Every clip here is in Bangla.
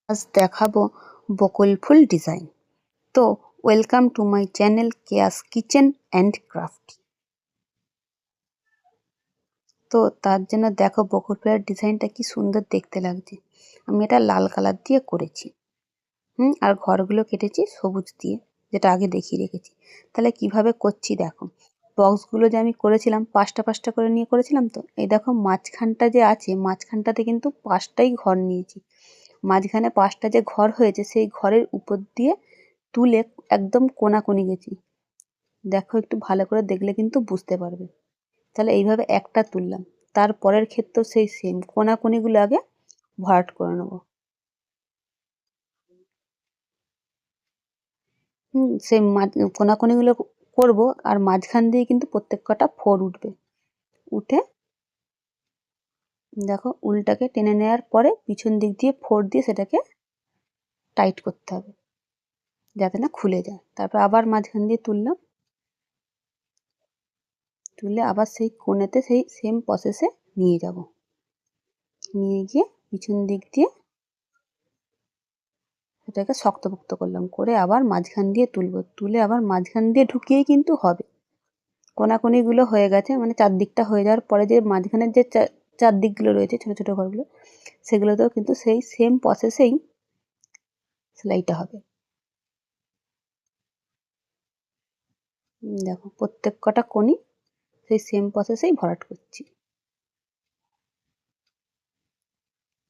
আজ দেখাবো বকুল ফুল ডিজাইন। তো welcome to my channel Keya's kitchen and craft. তো তার জন্য দেখো বকুল ফুলের ডিজাইনটা কি সুন্দর দেখতে লাগছে। আমি এটা লাল কালার দিয়ে করেছি। আর ঘরগুলো কেটেছি সবুজ দিয়ে, যেটা আগে দেখিয়ে রেখেছি। তাহলে কিভাবে করছি দেখো। বক্সগুলো যে আমি করেছিলাম পাঁচটা পাঁচটা করে নিয়ে করেছিলাম, তো এই দেখো মাঝখানটা যে আছে, মাঝখানটাতে কিন্তু পাঁচটাই ঘর নিয়েছি। মাঝখানে পাঁচটা যে ঘর হয়েছে সেই ঘরের উপর দিয়ে তুলে একদম কোনাকুনি গেছি। দেখো একটু ভালো করে দেখলে কিন্তু বুঝতে পারবে। তাহলে এইভাবে একটা তুললাম, তারপরের ক্ষেত্রেও সেই সেম কোনাকুনিগুলো আগে ভরাট করে নেবো। সেই কোনাকুনিগুলো করবো, আর মাঝখান দিয়ে কিন্তু প্রত্যেক কটা ফোর উঠবে। উঠে দেখো উলটাকে টেনে নেওয়ার পরে পিছন দিক দিয়ে ফোর দিয়ে সেটাকে টাইট করতে হবে যাতে না খুলে যায়। তারপর আবার মাঝখান দিয়ে তুললাম, তুলে আবার সেই কোণেতে সেই সেম প্রসেসে নিয়ে যাব। নিয়ে গিয়ে পিছন দিক দিয়ে সেটাকে শক্তপোক্ত করলাম, করে আবার মাঝখান দিয়ে তুলবো, তুলে আবার মাঝখান দিয়ে ঢুকিয়েই কিন্তু হবে। কোনাকুনিগুলো হয়ে গেছে, মানে চারদিকটা হয়ে যাওয়ার পরে যে মাঝখানের যে চারদিকগুলো রয়েছে ছোটো ছোটো ঘরগুলো, সেগুলোতেও কিন্তু সেই সেম প্রসেসেই সেলাইটা হবে। দেখো প্রত্যেক কটা কোণই সেই সেম প্রসেসেই ভরাট করছি।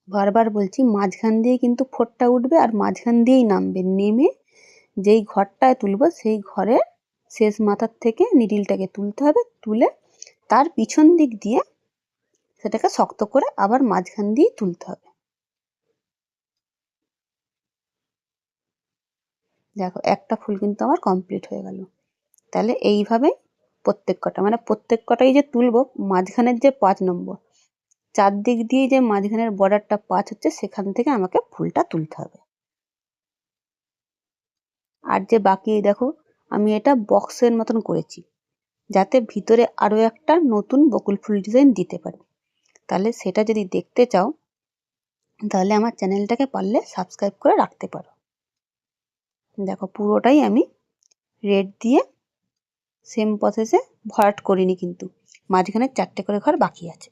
বারবার বলছি মাঝখান দিয়ে কিন্তু ফোরটা উঠবে আর মাঝখান দিয়েই নামবে। নেমে যেই ঘরটায় তুলবো সেই ঘরের শেষ মাথার থেকে নিডিলটাকে তুলতে হবে, তুলে তার পিছন দিক দিয়ে সেটাকে শক্ত করে আবার মাঝখান দিয়ে তুলতে হবে। দেখো একটা ফুল কিন্তু আমার কমপ্লিট হয়ে গেল। তাহলে এইভাবে প্রত্যেক কটা, মানে প্রত্যেক কটাই যে তুলবো, মাঝখানের যে 5 নম্বর চারদিক দিয়ে যে মাঝখানের বর্ডারটা 5 হচ্ছে সেখান থেকে আমাকে ফুলটা তুলতে হবে। আর যে বাকি দেখো আমি এটা বক্সের মতন করেছি, যাতে ভিতরে আরও একটা নতুন বকুল ফুল ডিজাইন দিতে পারি। তাহলে সেটা যদি দেখতে চাও তাহলে আমার চ্যানেলটাকে পারলে সাবস্ক্রাইব করে রাখতে পারো। দেখো পুরোটাই আমি রেড দিয়ে সেম প্রসেসে ভরাট করিনি, কিন্তু মাঝখানে 4টে করে ঘর বাকি আছে।